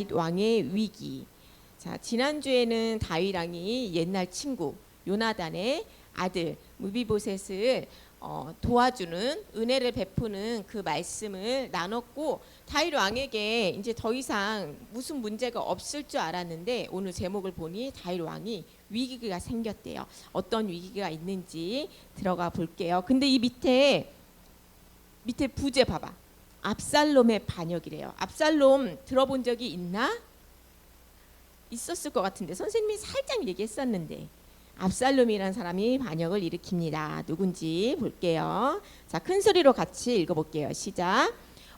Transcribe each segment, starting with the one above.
왕의 위기. 자, 지난주에는 다윗 왕이 옛날 친구 요나단의 아들 무비보셋을 도와주는 은혜를 베푸는 그 말씀을 나눴고, 다윗 왕에게 이제 더 이상 무슨 문제가 없을 줄 알았는데 오늘 제목을 보니 다윗 왕이 위기가 생겼대요. 어떤 위기가 있는지 들어가 볼게요. 근데 이 밑에 부제 봐봐. 압살롬의 반역이래요. 압살롬 들어본 적이 있나? 있었을 것 같은데 선생님이 살짝 얘기했었는데, 압살롬이라는 사람이 반역을 일으킵니다. 누군지 볼게요. 자, 큰 소리로 같이 읽어볼게요. 시작.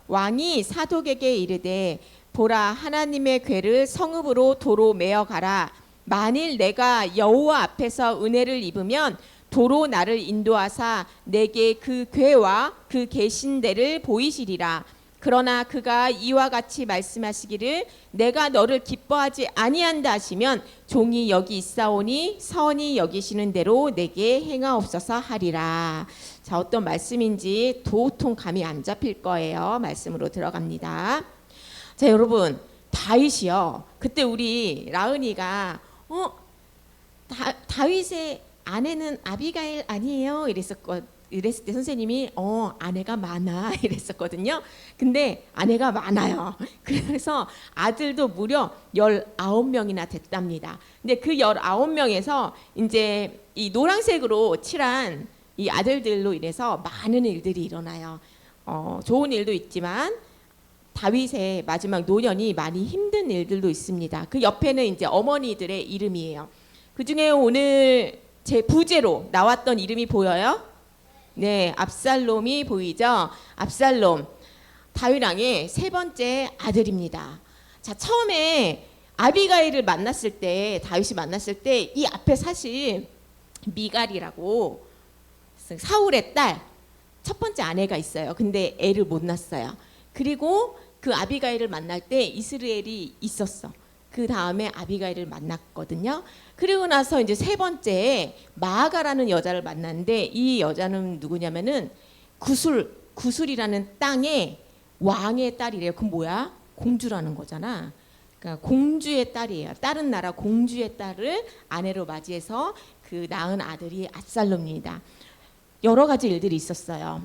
왕이 사독에게 이르되, 보라, 하나님의 궤를 성읍으로 도로 메어 가라. 만일 내가 여호와 앞에서 은혜를 입으면 도로 나를 인도하사 내게 그 궤와 그 계신 데를 보이시리라. 그러나 그가 이와 같이 말씀하시기를, 내가 너를 기뻐하지 아니한다 하시면 종이 여기 있사오니 선히 여기시는 대로 내게 행하옵소서 하리라. 자, 어떤 말씀인지 도통 감이 안 잡힐 거예요. 말씀으로 들어갑니다. 자, 여러분, 다윗이요, 그때 우리 라은이가 다윗의 아내는 아비가일 아니에요? 이랬을 때 선생님이 아내가 많아 이랬었거든요. 근데 아내가 많아요. 그래서 아들도 무려 19명이나 됐답니다. 근데 그 19명에서 이제 이 노란색으로 칠한 이 아들들로 인해서 많은 일들이 일어나요. 좋은 일도 있지만 다윗의 마지막 노년이 많이 힘든 일들도 있습니다. 그 옆에는 이제 어머니들의 이름이에요. 그 중에 오늘 제 부제로 나왔던 이름이 보여요? 네, 압살롬이 보이죠? 압살롬, 다윗 왕의 세 번째 아들입니다. 자, 처음에 아비가일을 만났을 때, 다윗이 만났을 때 이 앞에 사실 미갈이라고 사울의 딸 첫 번째 아내가 있어요. 근데 애를 못 낳았어요. 그리고 그 아비가일을 만날 때 이스라엘이 있었어. 그 다음에 아비가일을 만났거든요. 그리고 나서 이제 세 번째 마아가라는 여자를 만났는데, 이 여자는 누구냐면은 구술이라는 땅의 왕의 딸이래요. 그럼 뭐야? 공주라는 거잖아. 그러니까 공주의 딸이에요. 다른 나라 공주의 딸을 아내로 맞이해서 그 낳은 아들이 압살롬입니다. 여러 가지 일들이 있었어요.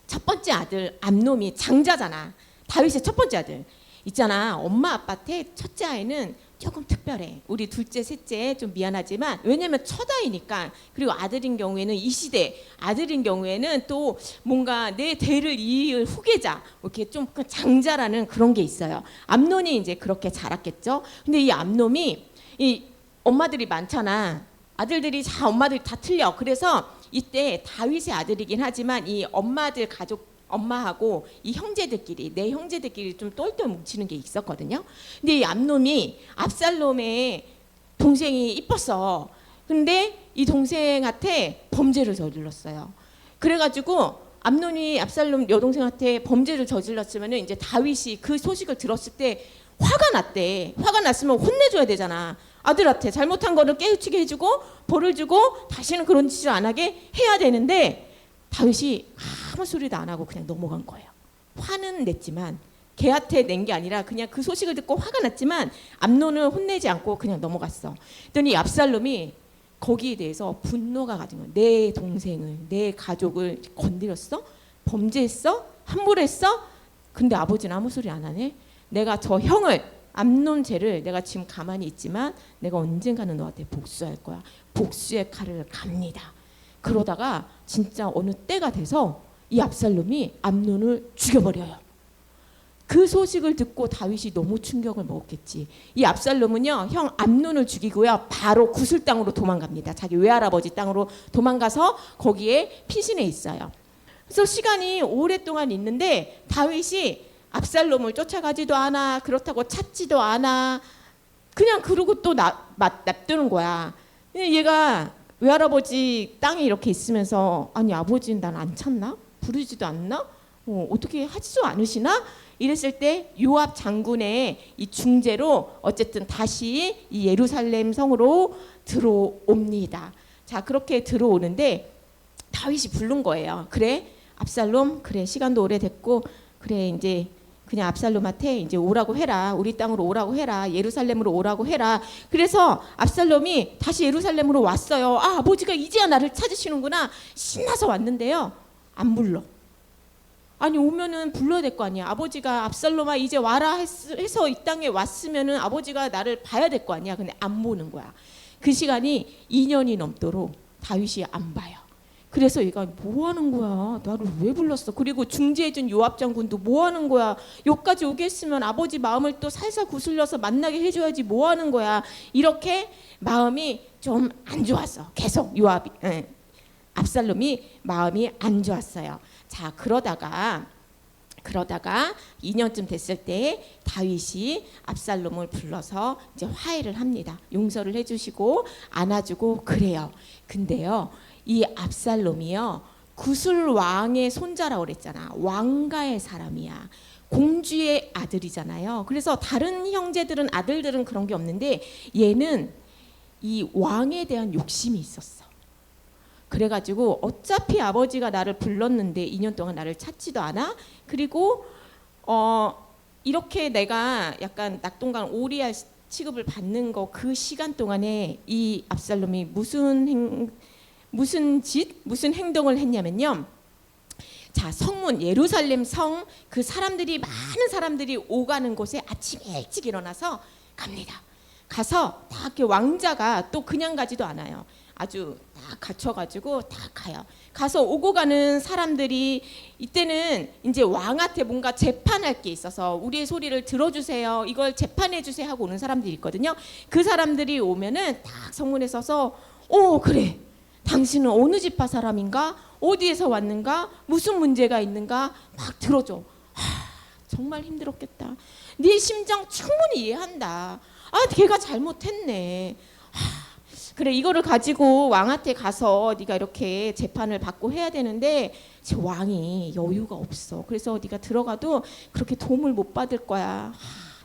첫 번째 아들 암놈이 장자잖아. 다윗의 첫 번째 아들 있잖아. 엄마 아빠한테 첫째 아이는 조금 특별해. 우리 둘째 셋째 좀 미안하지만, 왜냐면 첫 아이니까. 그리고 아들인 경우에는 이 시대 아들인 경우에는 또 뭔가 내 대를 이을 후계자, 이렇게 좀 장자라는 그런 게 있어요. 암논이 이제 그렇게 자랐겠죠. 근데 이 암논이, 이 엄마들이 많잖아. 아들들이 엄마들이 다 틀려. 그래서 이때 다윗의 아들이긴 하지만 이 엄마들 가족, 엄마하고 이 형제들끼리, 내 형제들끼리 좀 똘똘 뭉치는 게 있었거든요. 근데 이 암놈이 압살롬의 동생이 이뻤어. 근데 이 동생한테 범죄를 저질렀어요. 그래가지고 암논이 압살롬 여동생한테 범죄를 저질렀으면 이제 다윗이 그 소식을 들었을 때 화가 났대. 화가 났으면 혼내줘야 되잖아. 아들한테 잘못한 거를 깨우치게 해주고 벌을 주고 다시는 그런 짓을 안 하게 해야 되는데, 다윗이 아무 소리도 안 하고 그냥 넘어간 거예요. 화는 냈지만, 걔한테 낸 게 아니라 그냥 그 소식을 듣고 화가 났지만 암논을 혼내지 않고 그냥 넘어갔어. 그랬더니 압살롬이 거기에 대해서 분노가 가진 거예요. 내 동생을, 내 가족을 건드렸어? 범죄했어? 함부로 했어? 근데 아버지는 아무 소리 안 하네. 내가 저 형을, 암논 죄를 내가 지금 가만히 있지만 내가 언젠가는 너한테 복수할 거야. 복수의 칼을 갑니다. 그러다가 진짜 어느 때가 돼서 이 압살롬이 암논을 죽여버려요. 그 소식을 듣고 다윗이 너무 충격을 먹었겠지. 이 압살롬은요, 형 암논을 죽이고요, 바로 구슬 땅으로 도망갑니다. 자기 외할아버지 땅으로 도망가서 거기에 피신해 있어요. 그래서 시간이 오랫동안 있는데 다윗이 압살롬을 쫓아가지도 않아, 그렇다고 찾지도 않아. 그냥 그러고 또 납두는 거야. 얘가 외할아버지 땅에 이렇게 있으면서, 아니 아버지는 난 안 찾나? 부르지도 않나? 어떻게 하지도 않으시나? 이랬을 때 요압 장군의 이 중재로 어쨌든 다시 이 예루살렘 성으로 들어옵니다. 자, 그렇게 들어오는데 다윗이 부른 거예요. 그래 압살롬, 그래 시간도 오래됐고, 그래 이제 그냥 압살롬한테 이제 오라고 해라. 우리 땅으로 오라고 해라. 예루살렘으로 오라고 해라. 그래서 압살롬이 다시 예루살렘으로 왔어요. 아, 아버지가 이제야 나를 찾으시는구나. 신나서 왔는데요. 안 불러. 아니 오면은 불러야 될 거 아니야. 아버지가 압살롬아 이제 와라 해서 이 땅에 왔으면은 아버지가 나를 봐야 될 거 아니야. 근데 안 보는 거야. 그 시간이 2년이 넘도록 다윗이 안 봐요. 그래서 얘가 뭐 하는 거야? 나를 왜 불렀어? 그리고 중재해준 요압 장군도 뭐 하는 거야? 여기까지 오게 했으면 아버지 마음을 또 살살 구슬려서 만나게 해줘야지 뭐 하는 거야? 이렇게 마음이 좀 안 좋았어. 계속 압살롬이 마음이 안 좋았어요. 자, 그러다가 2년쯤 됐을 때 다윗이 압살롬을 불러서 이제 화해를 합니다. 용서를 해주시고 안아주고 그래요. 근데요, 이 압살롬이요, 구슬 왕의 손자라고 그랬잖아. 왕가의 사람이야. 공주의 아들이잖아요. 그래서 다른 형제들은 아들들은 그런 게 없는데 얘는 이 왕에 대한 욕심이 있었어. 그래가지고 어차피 아버지가 나를 불렀는데 2년 동안 나를 찾지도 않아. 그리고 이렇게 내가 약간 낙동강 오리알 취급을 받는 거 그 시간 동안에 이 압살롬이 무슨 행동을 했냐면요. 자, 성문 예루살렘 성 그 사람들이 많은 사람들이 오가는 곳에 아침 일찍 일어나서 갑니다. 가서 다 이렇게 왕자가 또 그냥 가지도 않아요. 아주 딱 갖춰가지고 딱 가요. 가서 오고 가는 사람들이 이때는 이제 왕한테 뭔가 재판할 게 있어서 우리의 소리를 들어주세요. 이걸 재판해 주세요 하고 오는 사람들이 있거든요. 그 사람들이 오면은 딱 성문에 서서 그래. 당신은 어느 지파 사람인가? 어디에서 왔는가? 무슨 문제가 있는가? 막 들어줘. 정말 힘들었겠다. 네 심정 충분히 이해한다. 걔가 잘못했네. 그래, 이거를 가지고 왕한테 가서 네가 이렇게 재판을 받고 해야 되는데 왕이 여유가 없어. 그래서 네가 들어가도 그렇게 도움을 못 받을 거야.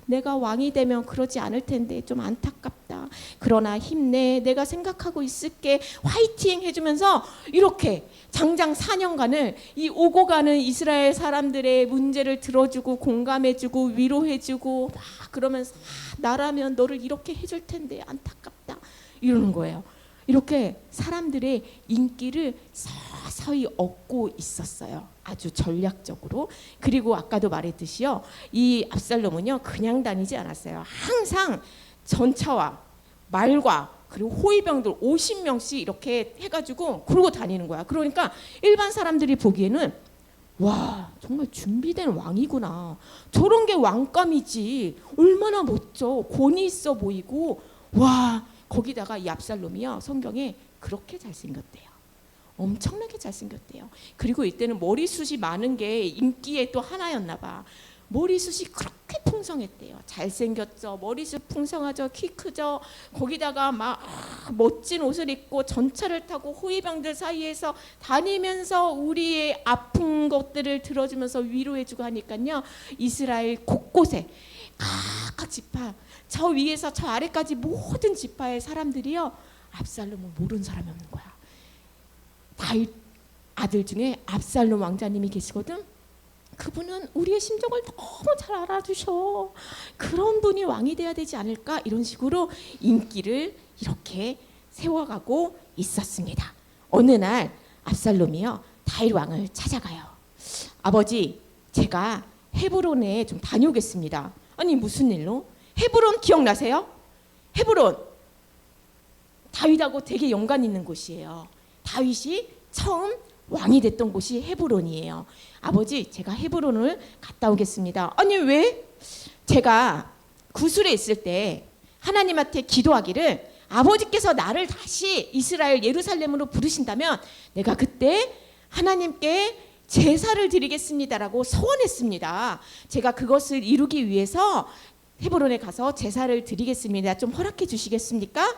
내가 왕이 되면 그러지 않을 텐데 좀 안타깝다. 그러나 힘내. 내가 생각하고 있을게. 화이팅 해주면서 이렇게 장장 4년간을 이 오고 가는 이스라엘 사람들의 문제를 들어주고 공감해주고 위로해주고 막 그러면서 나라면 너를 이렇게 해줄 텐데 안타깝다. 이러는 거예요. 이렇게 사람들의 인기를 서서히 얻고 있었어요. 아주 전략적으로. 그리고 아까도 말했듯이요, 이 압살롬은요 그냥 다니지 않았어요. 항상 전차와 말과 그리고 호위병들 50명씩 이렇게 해가지고 그러고 다니는 거야. 그러니까 일반 사람들이 보기에는 와, 정말 준비된 왕이구나. 저런 게 왕감이지. 얼마나 멋져. 권위 있어 보이고. 와, 거기다가 이 압살롬이요 성경에 그렇게 잘생겼대요. 엄청나게 잘생겼대요. 그리고 이때는 머리숱이 많은 게 인기의 또 하나였나 봐. 머리숱이 그렇게 풍성했대요. 잘생겼죠. 머리숱 풍성하죠. 키 크죠. 거기다가 막 멋진 옷을 입고 전차를 타고 호위병들 사이에서 다니면서 우리의 아픈 것들을 들어주면서 위로해주고 하니까요. 이스라엘 곳곳에 각각 지파, 저 위에서 저 아래까지 모든 지파의 사람들이요, 압살롬을 모르는 사람이 없는 거야. 다윗 아들 중에 압살롬 왕자님이 계시거든. 그분은 우리의 심정을 너무 잘 알아주셔. 그런 분이 왕이 돼야 되지 않을까? 이런 식으로 인기를 이렇게 세워가고 있었습니다. 어느 날 압살롬이요 다윗 왕을 찾아가요. 아버지, 제가 헤브론에 좀 다녀오겠습니다. 아니, 무슨 일로? 헤브론 기억나세요? 헤브론 다윗하고 되게 연관 있는 곳이에요. 다윗이 처음 왕이 됐던 곳이 헤브론이에요. 아버지, 제가 헤브론을 갔다 오겠습니다. 아니, 왜? 제가 구술에 있을 때 하나님한테 기도하기를 아버지께서 나를 다시 이스라엘 예루살렘으로 부르신다면 내가 그때 하나님께 제사를 드리겠습니다라고 서원했습니다. 제가 그것을 이루기 위해서 헤브론에 가서 제사를 드리겠습니다. 좀 허락해 주시겠습니까?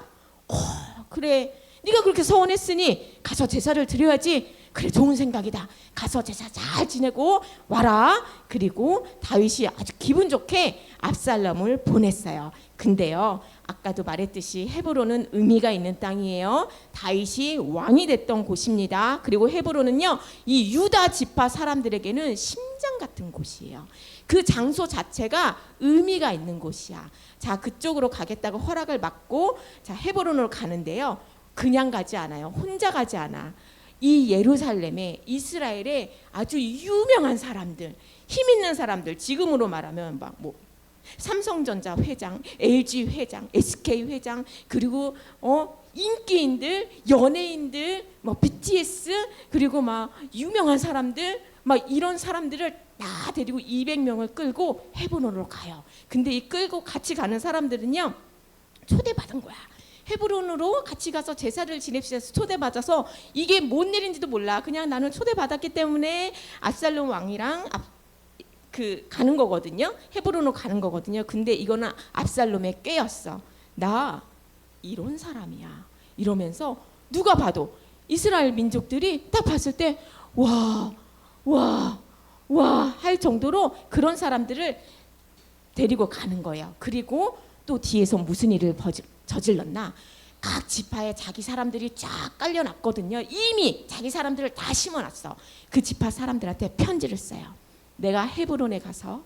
그래, 네가 그렇게 서원했으니 가서 제사를 드려야지. 그래, 좋은 생각이다. 가서 제사 잘 지내고 와라. 그리고 다윗이 아주 기분 좋게 압살롬을 보냈어요. 근데요, 아까도 말했듯이 헤브론은 의미가 있는 땅이에요. 다윗이 왕이 됐던 곳입니다. 그리고 헤브론은요, 이 유다 지파 사람들에게는 심장 같은 곳이에요. 그 장소 자체가 의미가 있는 곳이야. 자, 그쪽으로 가겠다고 허락을 받고 자, 헤브론으로 가는데요. 그냥 가지 않아요. 혼자 가지 않아. 이 예루살렘에 이스라엘의 아주 유명한 사람들, 힘 있는 사람들, 지금으로 말하면 막 뭐 삼성전자 회장, LG 회장, SK 회장, 그리고 인기인들, 연예인들, 뭐 BTS, 그리고 막 유명한 사람들, 막 이런 사람들을 다 데리고 200명을 끌고 헤브론으로 가요. 근데 이 끌고 같이 가는 사람들은요, 초대받은 거야. 헤브론으로 같이 가서 제사를 지냅시다 초대받아서 이게 뭔 일인지도 몰라. 그냥 나는 초대받았기 때문에 압살롬 왕이랑 가는 거거든요. 헤브론으로 가는 거거든요. 근데 이거는 압살롬의 꾀였어. 나 이런 사람이야. 이러면서 누가 봐도 이스라엘 민족들이 딱 봤을 때 와 할 정도로 그런 사람들을 데리고 가는 거예요. 그리고 또 뒤에서 무슨 일을 저질렀나? 각 지파에 자기 사람들이 쫙 깔려놨거든요. 이미 자기 사람들을 다 심어놨어. 그 지파 사람들한테 편지를 써요. 내가 헤브론에 가서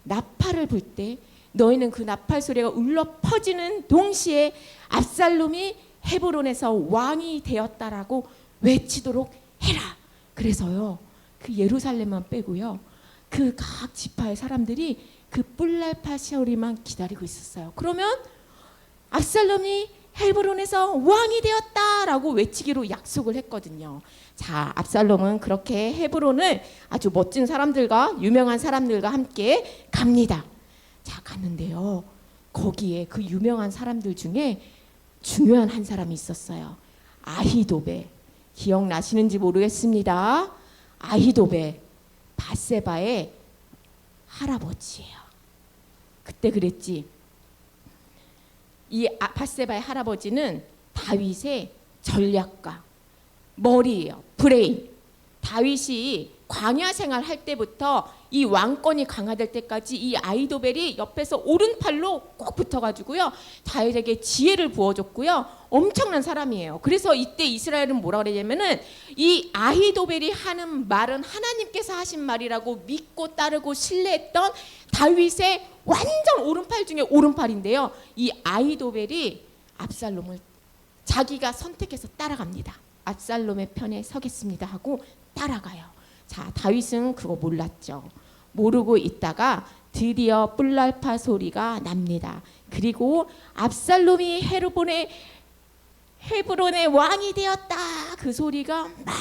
나팔을 불 때 너희는 그 나팔 소리가 울려 퍼지는 동시에 압살롬이 헤브론에서 왕이 되었다라고 외치도록 해라. 그래서요, 그 예루살렘만 빼고요, 그 각 지파의 사람들이 그 뿔날파 소리만 기다리고 있었어요. 그러면 압살롬이 헤브론에서 왕이 되었다라고 외치기로 약속을 했거든요. 자, 압살롬은 그렇게 헤브론을 아주 멋진 사람들과 유명한 사람들과 함께 갑니다. 자, 갔는데요, 거기에 그 유명한 사람들 중에 중요한 한 사람이 있었어요. 아히도벨. 기억나시는지 모르겠습니다. 아히도벨, 밧세바의 할아버지예요. 그때 그랬지. 이 밧세바의 할아버지는 다윗의 전략가, 머리예요. 브레인. 다윗이 광야 생활할 때부터 이 왕권이 강화될 때까지 이 아히도벨이 옆에서 오른팔로 꼭 붙어가지고요, 다윗에게 지혜를 부어줬고요. 엄청난 사람이에요. 그래서 이때 이스라엘은 뭐라 그러냐면은 이 아히도벨이 하는 말은 하나님께서 하신 말이라고 믿고 따르고 신뢰했던 다윗의 완전 오른팔 중에 오른팔인데요. 이 아히도벨이 압살롬을 자기가 선택해서 따라갑니다. 압살롬의 편에 서겠습니다 하고 따라가요. 자, 다윗은 그거 몰랐죠. 모르고 있다가 드디어 뿔날파 소리가 납니다. 그리고 압살롬이 헤브론의 왕이 되었다, 그 소리가 막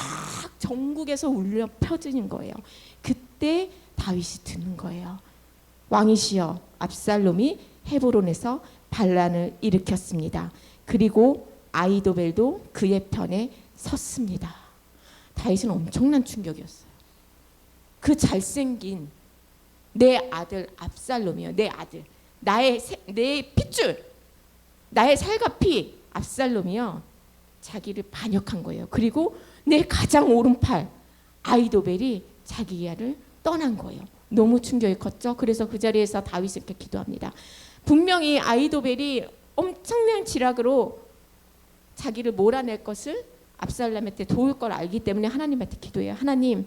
전국에서 울려 퍼지는 거예요. 그때 다윗이 듣는 거예요. 왕이시여, 압살롬이 헤브론에서 반란을 일으켰습니다. 그리고 아히도벨도 그의 편에 섰습니다. 다윗은 엄청난 충격이었어요. 그 잘생긴 내 아들 압살롬이요, 내 아들, 내 핏줄, 나의 살과 피 압살롬이요, 자기를 반역한 거예요. 그리고 내 가장 오른팔 아히도벨이 자기를 떠난 거예요. 너무 충격이 컸죠. 그래서 그 자리에서 다윗은 이렇게 기도합니다. 분명히 아히도벨이 엄청난 지략으로 자기를 몰아낼 것을 압살롬한테 도울 걸 알기 때문에 하나님한테 기도해요. 하나님,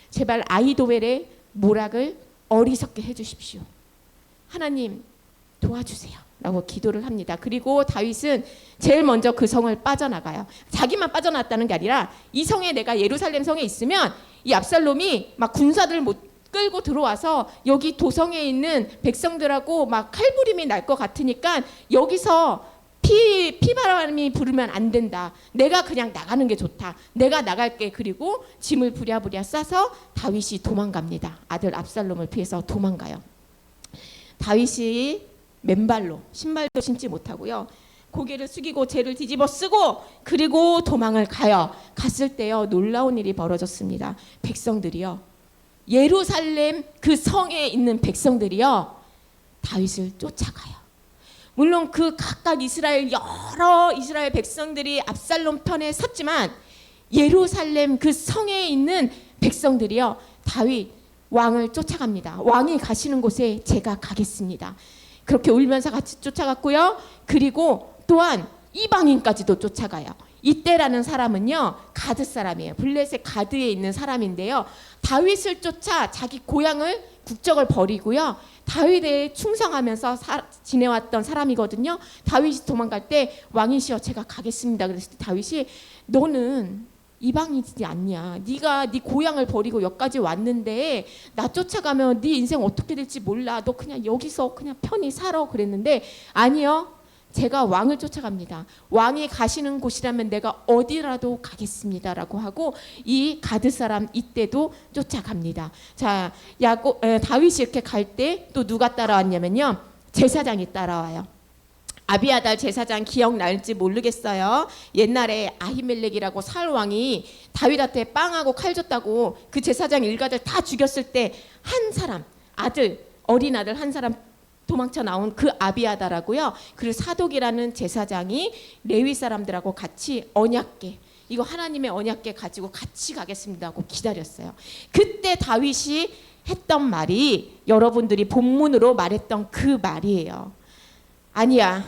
제발 아히도벨의 모락을 어리석게 해주십시오. 하나님 도와주세요 라고 기도를 합니다. 그리고 다윗은 제일 먼저 그 성을 빠져나가요. 자기만 빠져나갔다는 게 아니라 이 성에, 내가 예루살렘 성에 있으면 이 압살롬이 막 군사들 못 끌고 들어와서 여기 도성에 있는 백성들하고 막 칼부림이 날 것 같으니까 여기서 피바람이 부르면 안 된다. 내가 그냥 나가는 게 좋다. 내가 나갈게. 그리고 짐을 부랴부랴 싸서 다윗이 도망갑니다. 아들 압살롬을 피해서 도망가요. 다윗이 맨발로, 신발도 신지 못하고요, 고개를 숙이고 재를 뒤집어 쓰고 그리고 도망을 가요. 갔을 때요, 놀라운 일이 벌어졌습니다. 백성들이요, 예루살렘 그 성에 있는 백성들이요, 다윗을 쫓아가요. 물론 그 각각 여러 이스라엘 백성들이 압살롬 편에 섰지만 예루살렘 그 성에 있는 백성들이요, 다윗 왕을 쫓아갑니다. 왕이 가시는 곳에 제가 가겠습니다. 그렇게 울면서 같이 쫓아갔고요. 그리고 또한 이방인까지도 쫓아가요. 이때라는 사람은요, 가드 사람이에요. 블레셋 가드에 있는 사람인데요, 다윗을 쫓아 자기 고향을 국적을 버리고요. 다윗에 충성하면서 지내왔던 사람이거든요. 다윗이 도망갈 때 왕이시여 제가 가겠습니다. 그랬을 때 다윗이 너는 이방이지 않냐. 네가 네 고향을 버리고 여기까지 왔는데 나 쫓아가면 네 인생 어떻게 될지 몰라. 너 그냥 여기서 그냥 편히 살아. 그랬는데 아니요. 제가 왕을 쫓아갑니다. 왕이 가시는 곳이라면 내가 어디라도 가겠습니다라고 하고 이 가드 사람 이때도 쫓아갑니다. 자, 다윗이 이렇게 갈 때 또 누가 따라왔냐면요. 제사장이 따라와요. 아비아달 제사장 기억날지 모르겠어요. 옛날에 아히멜렉이라고 사울 왕이 다윗한테 빵하고 칼 줬다고 그 제사장 일가들 다 죽였을 때 한 사람 아들 어린 아들 한 사람 도망쳐 나온 그 아비아다라고요. 그리고 사독이라는 제사장이 레위 사람들하고 같이 언약궤 이거 하나님의 언약궤 가지고 같이 가겠습니다 하고 기다렸어요. 그때 다윗이 했던 말이 여러분들이 본문으로 말했던 그 말이에요. 아니야,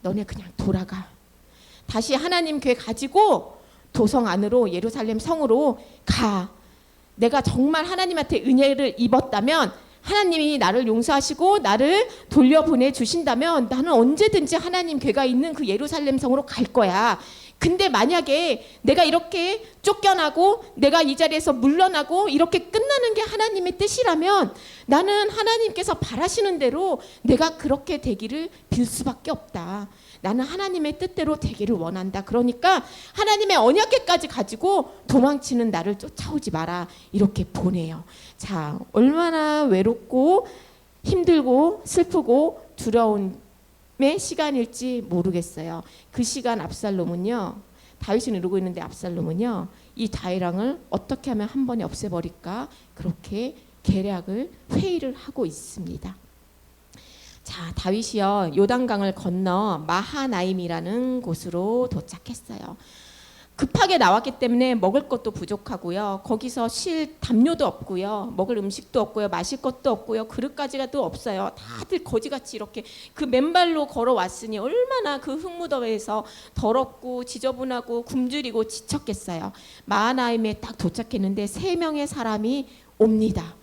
너네 그냥 돌아가. 다시 하나님 궤 가지고 도성 안으로 예루살렘 성으로 가. 내가 정말 하나님한테 은혜를 입었다면 하나님이 나를 용서하시고 나를 돌려보내 주신다면 나는 언제든지 하나님 궤가 있는 그 예루살렘 성으로 갈 거야. 근데 만약에 내가 이렇게 쫓겨나고 내가 이 자리에서 물러나고 이렇게 끝나는 게 하나님의 뜻이라면 나는 하나님께서 바라시는 대로 내가 그렇게 되기를 빌 수밖에 없다. 나는 하나님의 뜻대로 되기를 원한다. 그러니까 하나님의 언약궤까지 가지고 도망치는 나를 쫓아오지 마라. 이렇게 보내요. 자, 얼마나 외롭고 힘들고 슬프고 두려운 시간일지 모르겠어요. 그 시간 압살롬은요. 다윗이 누르고 있는데 압살롬은요. 이 다윗왕을 어떻게 하면 한 번에 없애버릴까 그렇게 계략을 회의를 하고 있습니다. 자, 다윗이요. 요단강을 건너 마하나임이라는 곳으로 도착했어요. 급하게 나왔기 때문에 먹을 것도 부족하고요. 거기서 쉴 담요도 없고요. 먹을 음식도 없고요. 마실 것도 없고요. 그릇가지가도 없어요. 다들 거지같이 이렇게 그 맨발로 걸어왔으니 얼마나 그 흙무더위에서 더럽고 지저분하고 굶주리고 지쳤겠어요. 마하나임에 딱 도착했는데 3명의 사람이 옵니다.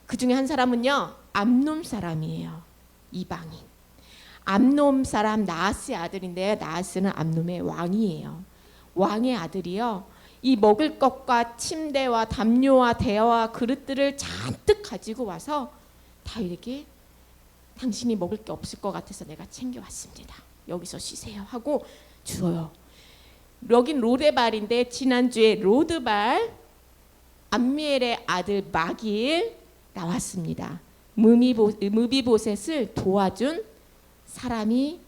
그 중에 한 사람은요. 암논 사람이에요. 이방인. 암논 사람 나하스의 아들인데요. 나하스는 암논의 왕이에요. 왕의 아들이요. 이 먹을 것과 침대와 담요와 대야와 그릇들을 잔뜩 가지고 와서 다윗에게 당신이 먹을 게 없을 것 같아서 내가 챙겨왔습니다. 여기서 쉬세요 하고 주어요. 여긴 로데발인데 지난주에 로드발 암미엘의 아들 마길 나왔습니다. 무비보셋을 도와준 사람이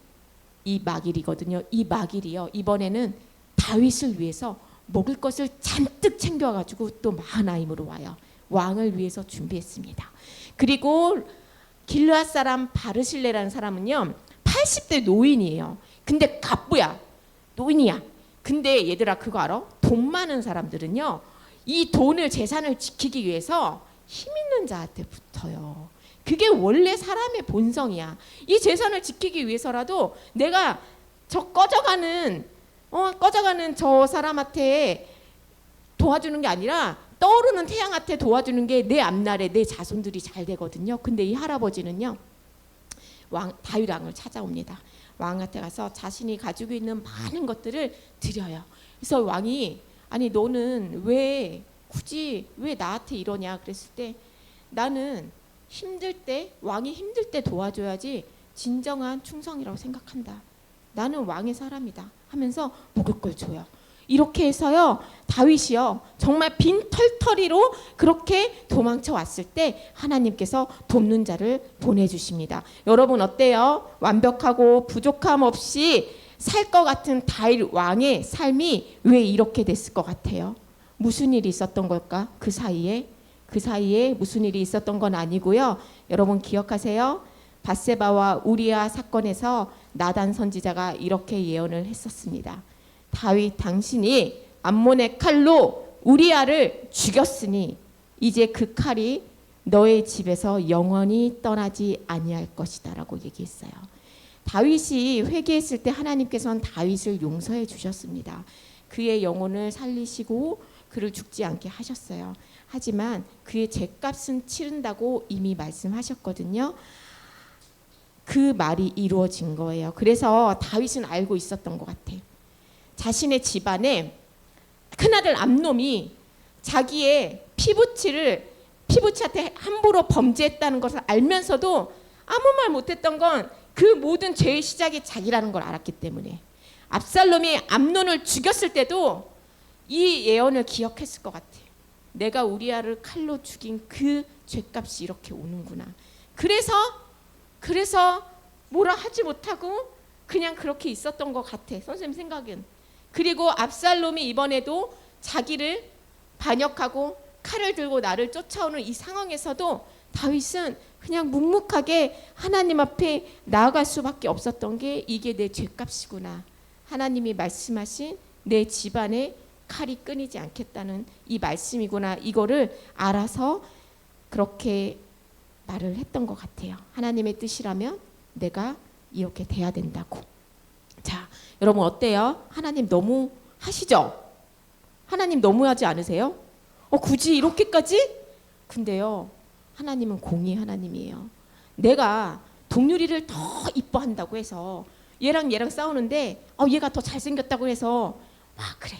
이 마길이거든요. 이 마길이요. 이번에는 다윗을 위해서 먹을 것을 잔뜩 챙겨가지고 또 마하나임으로 와요. 왕을 위해서 준비했습니다. 그리고 길르앗 사람 바르실레라는 사람은요 80대 노인이에요. 근데 갑부야. 노인이야. 근데 얘들아 그거 알아? 돈 많은 사람들은요 이 돈을 재산을 지키기 위해서 힘 있는 자한테 붙어요. 그게 원래 사람의 본성이야. 이 재산을 지키기 위해서라도 내가 저 꺼져가는 저 사람한테 도와주는 게 아니라 떠오르는 태양한테 도와주는 게 내 앞날에 내 자손들이 잘 되거든요. 근데 이 할아버지는요 다윗 왕을 찾아옵니다. 왕한테 가서 자신이 가지고 있는 많은 것들을 드려요. 그래서 왕이 아니 너는 왜 굳이 왜 나한테 이러냐 그랬을 때 나는 힘들 때 왕이 힘들 때 도와줘야지 진정한 충성이라고 생각한다. 나는 왕의 사람이다 하면서 먹을 걸 줘요. 이렇게 해서요 다윗이요 정말 빈털터리로 그렇게 도망쳐 왔을 때 하나님께서 돕는 자를 보내주십니다. 여러분 어때요? 완벽하고 부족함 없이 살 것 같은 다윗 왕의 삶이 왜 이렇게 됐을 것 같아요? 무슨 일이 있었던 걸까? 그 사이에 무슨 일이 있었던 건 아니고요. 여러분 기억하세요? 밧세바와 우리아 사건에서 나단 선지자가 이렇게 예언을 했었습니다. 다윗 당신이 암몬의 칼로 우리아를 죽였으니 이제 그 칼이 너의 집에서 영원히 떠나지 아니할 것이다 라고 얘기했어요. 다윗이 회개했을 때 하나님께서는 다윗을 용서해 주셨습니다. 그의 영혼을 살리시고 그를 죽지 않게 하셨어요. 하지만 그의 죗값은 치른다고 이미 말씀하셨거든요. 그 말이 이루어진 거예요. 그래서 다윗은 알고 있었던 것 같아. 자신의 집안에 큰아들 암놈이 자기의 피부치한테 함부로 범죄했다는 것을 알면서도 아무 말 못했던 건 그 모든 죄의 시작이 자기라는 걸 알았기 때문에, 압살롬이 암논을 죽였을 때도 이 예언을 기억했을 것 같아요. 내가 우리아를 칼로 죽인 그 죄값이 이렇게 오는구나. 그래서 뭐라 하지 못하고 그냥 그렇게 있었던 것 같아, 선생님 생각은. 그리고 압살롬이 이번에도 자기를 반역하고 칼을 들고 나를 쫓아오는 이 상황에서도 다윗은 그냥 묵묵하게 하나님 앞에 나아갈 수밖에 없었던 게, 이게 내 죄값이구나, 하나님이 말씀하신 내 집안에 칼이 끊이지 않겠다는 이 말씀이구나, 이거를 알아서 그렇게 말을 했던 것 같아요. 하나님의 뜻이라면 내가 이렇게 돼야 된다고. 자, 여러분 어때요? 하나님 너무 하시죠? 하나님 너무하지 않으세요? 굳이 이렇게까지? 근데요, 하나님은 공의 하나님이에요. 내가 동률이를 더 이뻐한다고 해서 얘랑 싸우는데 얘가 더 잘생겼다고 해서 그래,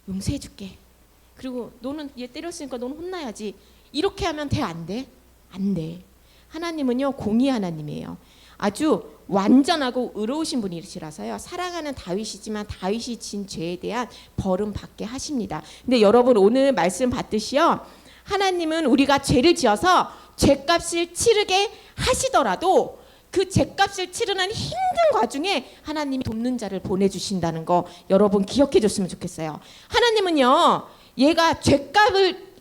용서해 줄게. 그리고 너는 얘 때렸으니까 너는 혼나야지. 이렇게 하면 돼? 안 돼? 안 돼. 하나님은요, 공의 하나님이에요. 아주 완전하고 의로우신 분이시라서요, 사랑하는 다윗이지만 다윗이 진 죄에 대한 벌은 받게 하십니다. 근데 여러분 오늘 말씀 받듯이요, 하나님은 우리가 죄를 지어서 죄값을 치르게 하시더라도 그 죄값을 치르는 힘든 과정에 하나님이 돕는 자를 보내주신다는 거 여러분 기억해 줬으면 좋겠어요. 하나님은요, 얘가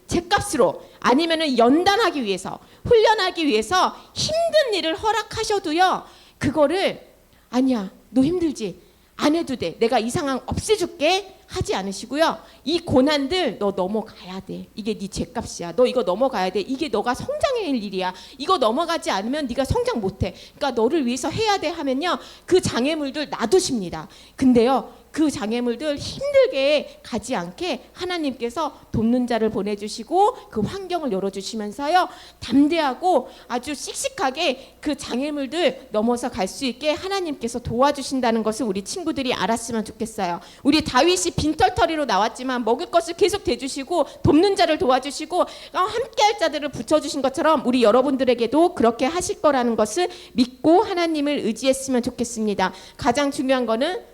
죄값으로 아니면은 연단하기 위해서, 훈련하기 위해서 힘든 일을 허락하셔도요, 그거를 아니야, 너 힘들지, 안 해도 돼, 내가 이 상황 없애줄게 하지 않으시고요, 이 고난들 너 넘어가야 돼, 이게 네 죄값이야, 너 이거 넘어가야 돼, 이게 너가 성장할 일이야, 이거 넘어가지 않으면 네가 성장 못해, 그러니까 너를 위해서 해야 돼 하면요, 그 장애물들 놔두십니다. 근데요, 그 장애물들 힘들게 가지 않게 하나님께서 돕는 자를 보내주시고 그 환경을 열어주시면서요, 담대하고 아주 씩씩하게 그 장애물들 넘어서 갈 수 있게 하나님께서 도와주신다는 것을 우리 친구들이 알았으면 좋겠어요. 우리 다윗이 빈털터리로 나왔지만 먹을 것을 계속 대주시고 돕는 자를 도와주시고 함께할 자들을 붙여주신 것처럼 우리 여러분들에게도 그렇게 하실 거라는 것을 믿고 하나님을 의지했으면 좋겠습니다. 가장 중요한 거는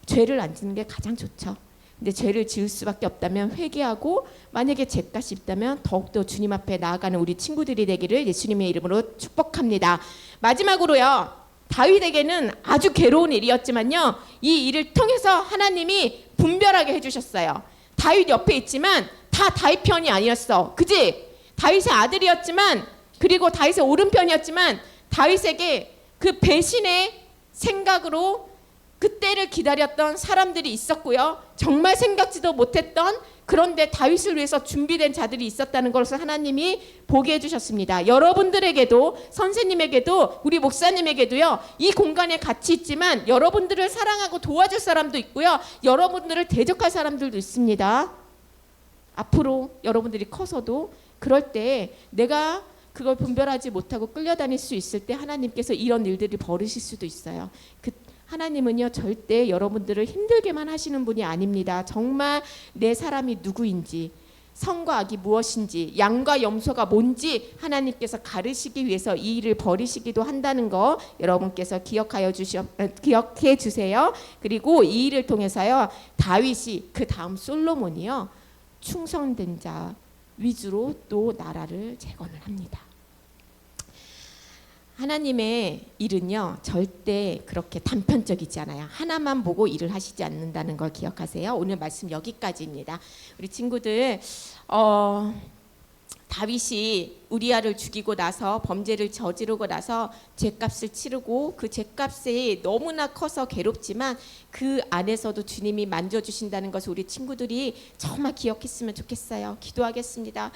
죄를 안 짓는 게 가장 좋죠. 근데 죄를 지을 수밖에 없다면 회개하고, 만약에 죄값이 있다면 더욱더 주님 앞에 나아가는 우리 친구들이 되기를 예수님의 이름으로 축복합니다. 마지막으로요, 다윗에게는 아주 괴로운 일이었지만요, 이 일을 통해서 하나님이 분별하게 해주셨어요. 다윗 옆에 있지만 다 다윗 편이 아니었어, 그지? 다윗의 아들이었지만, 그리고 다윗의 오른편이었지만 다윗에게 그 배신의 생각으로 그때를 기다렸던 사람들이 있었고요, 정말 생각지도 못했던, 그런데 다윗을 위해서 준비된 자들이 있었다는 것을 하나님이 보게 해주셨습니다. 여러분들에게도, 선생님에게도, 우리 목사님에게도요, 이 공간에 같이 있지만 여러분들을 사랑하고 도와줄 사람도 있고요, 여러분들을 대적할 사람들도 있습니다. 앞으로 여러분들이 커서도 그럴 때 내가 그걸 분별하지 못하고 끌려다닐 수 있을 때 하나님께서 이런 일들을 벌이실 수도 있어요. 하나님은요, 절대 여러분들을 힘들게만 하시는 분이 아닙니다. 정말 내 사람이 누구인지, 선과 악이 무엇인지, 양과 염소가 뭔지 하나님께서 가르치기 위해서 이 일을 벌이시기도 한다는 거 여러분께서 기억해 주세요. 그리고 이 일을 통해서요, 다윗이 그 다음 솔로몬이요, 충성된 자 위주로 또 나라를 재건을 합니다. 하나님의 일은요, 절대 그렇게 단편적이지 않아요. 하나만 보고 일을 하시지 않는다는 걸 기억하세요. 오늘 말씀 여기까지입니다. 우리 친구들, 다윗이 우리아를 죽이고 나서, 범죄를 저지르고 나서 죄값을 치르고, 그 죄값이 너무나 커서 괴롭지만 그 안에서도 주님이 만져주신다는 것을 우리 친구들이 정말 기억했으면 좋겠어요. 기도하겠습니다.